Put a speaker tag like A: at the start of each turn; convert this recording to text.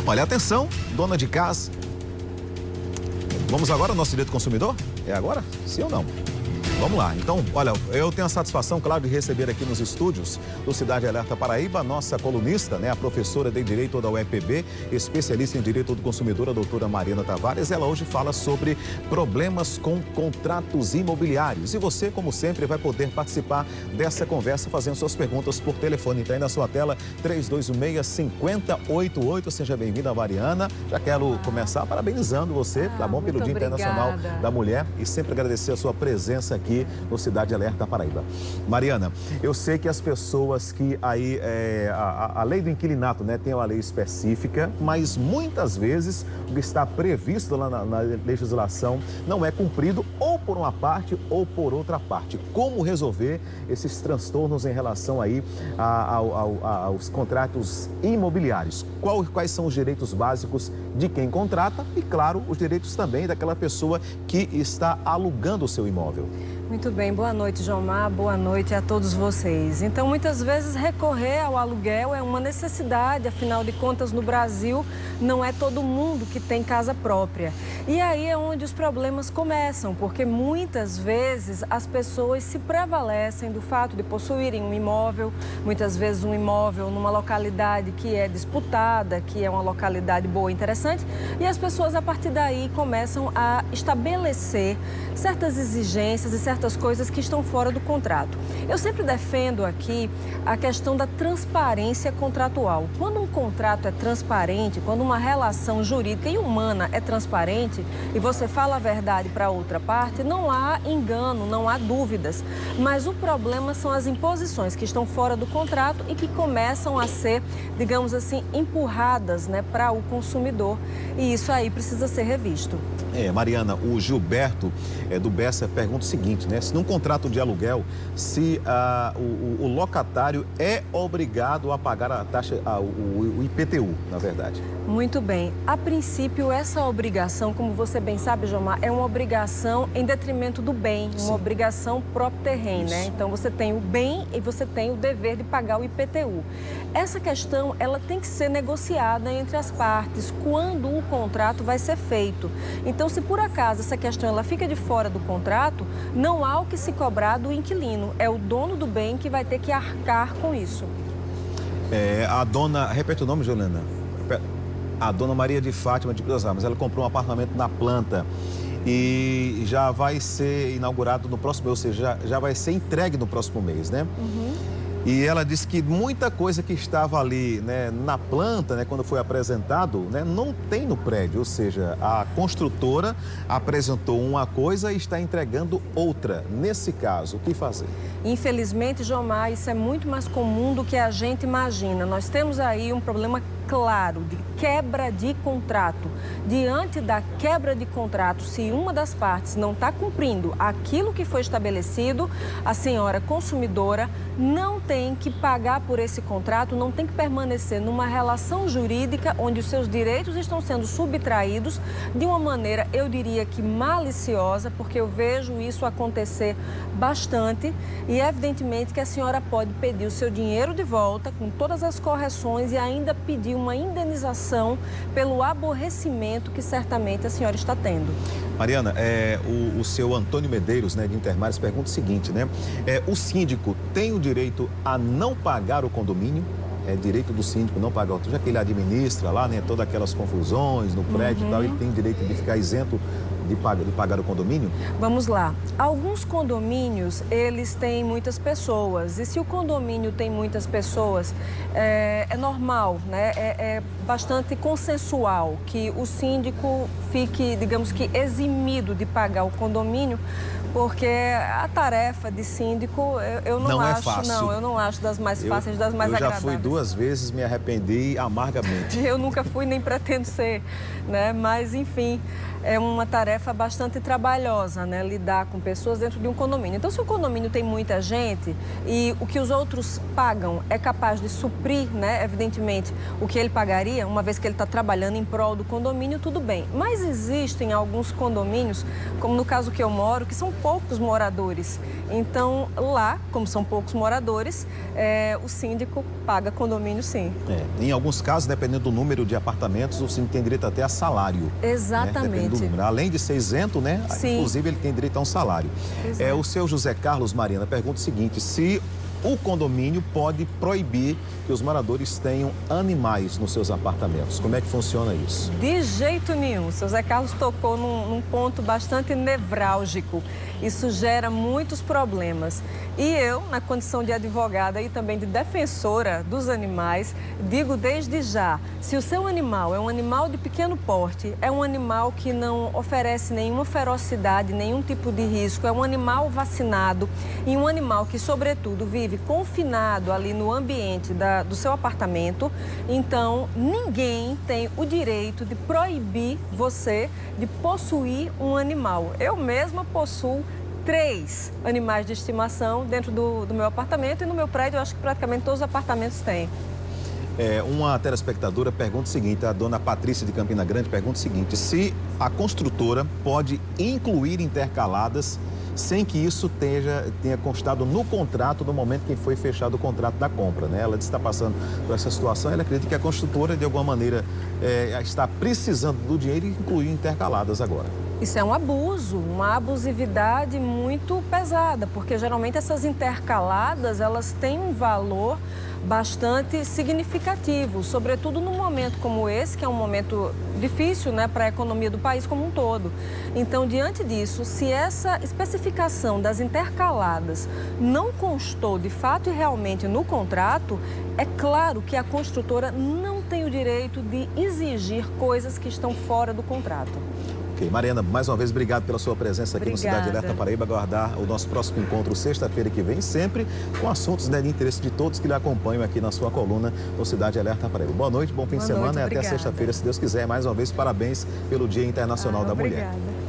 A: Olha, atenção, dona de casa. Vamos agora ao nosso direito do consumidor? É agora? Sim ou não? Vamos lá. Então, olha, eu tenho a satisfação, claro, de receber aqui nos estúdios do Cidade Alerta Paraíba a nossa colunista, a professora de Direito da UEPB, especialista em Direito do Consumidor, a doutora Mariana Tavares. Ela hoje fala sobre problemas com contratos imobiliários. E você, como sempre, vai poder participar dessa conversa fazendo suas perguntas por telefone. Está aí na sua tela, 3216-5088. Seja bem-vinda, Mariana. Já quero começar parabenizando você, tá bom? Pelo Dia Internacional da Mulher e sempre agradecer a sua presença aqui no Cidade Alerta Paraíba. Mariana, eu sei que as pessoas que aí, a lei do inquilinato, tem uma lei específica, mas muitas vezes o que está previsto lá na legislação não é cumprido ou por uma parte ou por outra parte. Como resolver esses transtornos em relação aí aos contratos imobiliários? Quais são os direitos básicos de quem contrata e, claro, os direitos também daquela pessoa que está alugando o seu imóvel?
B: Muito bem, boa noite, Jomar, boa noite a todos vocês. Então, muitas vezes recorrer ao aluguel é uma necessidade, afinal de contas, no Brasil não é todo mundo que tem casa própria. E aí é onde os problemas começam, porque muitas vezes as pessoas se prevalecem do fato de possuírem um imóvel, muitas vezes um imóvel numa localidade que é disputada, que é uma localidade boa e interessante, e as pessoas a partir daí começam a estabelecer certas exigências e certas coisas que estão fora do contrato. Eu sempre defendo aqui a questão da transparência contratual. Quando um contrato é transparente, quando uma relação jurídica e humana é transparente e você fala a verdade para a outra parte, não há engano, não há dúvidas. Mas o problema são as imposições que estão fora do contrato e que começam a ser, digamos assim, empurradas, para o consumidor. E isso aí precisa ser revisto.
A: Mariana, o Gilberto do Bessa pergunta o seguinte, se num contrato de aluguel, se o locatário é obrigado a pagar a taxa, o IPTU, na verdade.
B: Muito bem. A princípio, essa obrigação, como você bem sabe, Jomar, é uma obrigação em detrimento do bem, uma obrigação próprio terreno, Então, você tem o bem e você tem o dever de pagar o IPTU. Essa questão, ela tem que ser negociada entre as partes quando o contrato vai ser feito. Então, se por acaso essa questão ela fica de fora do contrato, não há o que se cobrar do inquilino. É o dono do bem que vai ter que arcar com isso.
A: A dona, repete o nome, Juliana. A dona Maria de Fátima de Cruz Almas, ela comprou um apartamento na planta e já vai ser inaugurado no próximo mês, ou seja, já vai ser entregue no próximo mês, E ela disse que muita coisa que estava ali, na planta, quando foi apresentado, não tem no prédio. Ou seja, a construtora apresentou uma coisa e está entregando outra. Nesse caso, o que fazer?
B: Infelizmente, Jomar, isso é muito mais comum do que a gente imagina. Nós temos aí um problema claro de quebra de contrato. Diante da quebra de contrato, se uma das partes não está cumprindo aquilo que foi estabelecido, a senhora consumidora não tem que pagar por esse contrato, não tem que permanecer numa relação jurídica onde os seus direitos estão sendo subtraídos de uma maneira, eu diria que maliciosa, porque eu vejo isso acontecer bastante e evidentemente que a senhora pode pedir o seu dinheiro de volta com todas as correções e ainda pedir uma indenização pelo aborrecimento que certamente a senhora está tendo.
A: Mariana, o seu Antônio Medeiros, de Intermares, pergunta o seguinte, o síndico tem o direito a não pagar o condomínio? É direito do síndico não pagar, já que ele administra lá, todas aquelas confusões no prédio e tal, ele tem direito de ficar isento de pagar o condomínio?
B: Vamos lá. Alguns condomínios, eles têm muitas pessoas. E se o condomínio tem muitas pessoas, é normal, É bastante consensual que o síndico fique, digamos que, eximido de pagar o condomínio, porque a tarefa de síndico, eu não acho,
A: é fácil.
B: eu não acho das mais fáceis, das mais agradáveis.
A: Eu já fui 2 vezes, me arrependi amargamente.
B: Eu nunca fui nem pretendo ser, Mas, enfim, é uma tarefa bastante trabalhosa, né? Lidar com pessoas dentro de um condomínio. Então, se o condomínio tem muita gente e o que os outros pagam é capaz de suprir, né, evidentemente, o que ele pagaria, uma vez que ele está trabalhando em prol do condomínio, tudo bem. Mas existem alguns condomínios, como no caso que eu moro, que são poucos moradores. Então, lá, como são poucos moradores, o síndico paga condomínio, sim.
A: Em alguns casos, dependendo do número de apartamentos, o síndico tem direito até a salário.
B: Exatamente.
A: Né? Além de ser isento, né?
B: Sim.
A: Inclusive, ele tem direito a um salário. O seu José Carlos, Mariana, pergunta o seguinte: se o condomínio pode proibir que os moradores tenham animais nos seus apartamentos. Como é que funciona isso?
B: De jeito nenhum. O seu Zé Carlos tocou num ponto bastante nevrálgico. Isso gera muitos problemas. E eu, na condição de advogada e também de defensora dos animais, digo desde já, se o seu animal é um animal de pequeno porte, é um animal que não oferece nenhuma ferocidade, nenhum tipo de risco, é um animal vacinado e um animal que, sobretudo, vive confinado ali no ambiente do seu apartamento, então ninguém tem o direito de proibir você de possuir um animal. Eu mesma possuo 3 animais de estimação dentro do meu apartamento e no meu prédio eu acho que praticamente todos os apartamentos têm.
A: Uma telespectadora pergunta o seguinte, a dona Patrícia de Campina Grande pergunta o seguinte: se a construtora pode incluir intercaladas sem que isso tenha constado no contrato no momento que foi fechado o contrato da compra, né? Ela está passando por essa situação, ela acredita que a construtora, de alguma maneira, está precisando do dinheiro e incluiu intercaladas agora.
B: Isso é um abuso, uma abusividade muito pesada, porque geralmente essas intercaladas, elas têm um valor bastante significativo, sobretudo num momento como esse, que é um momento difícil, né, para a economia do país como um todo. Então, diante disso, se essa especificação das intercaladas não constou de fato e realmente no contrato, é claro que a construtora não tem o direito de exigir coisas que estão fora do contrato.
A: Ok, Mariana, mais uma vez, obrigado pela sua presença aqui no Cidade Alerta Paraíba. Aguardar o nosso próximo encontro sexta-feira que vem, sempre com assuntos, né, de interesse de todos que lhe acompanham aqui na sua coluna no Cidade Alerta Paraíba. Boa noite, bom fim de semana e até sexta-feira, se Deus quiser. Mais uma vez, parabéns pelo Dia Internacional da Mulher.
B: Obrigada.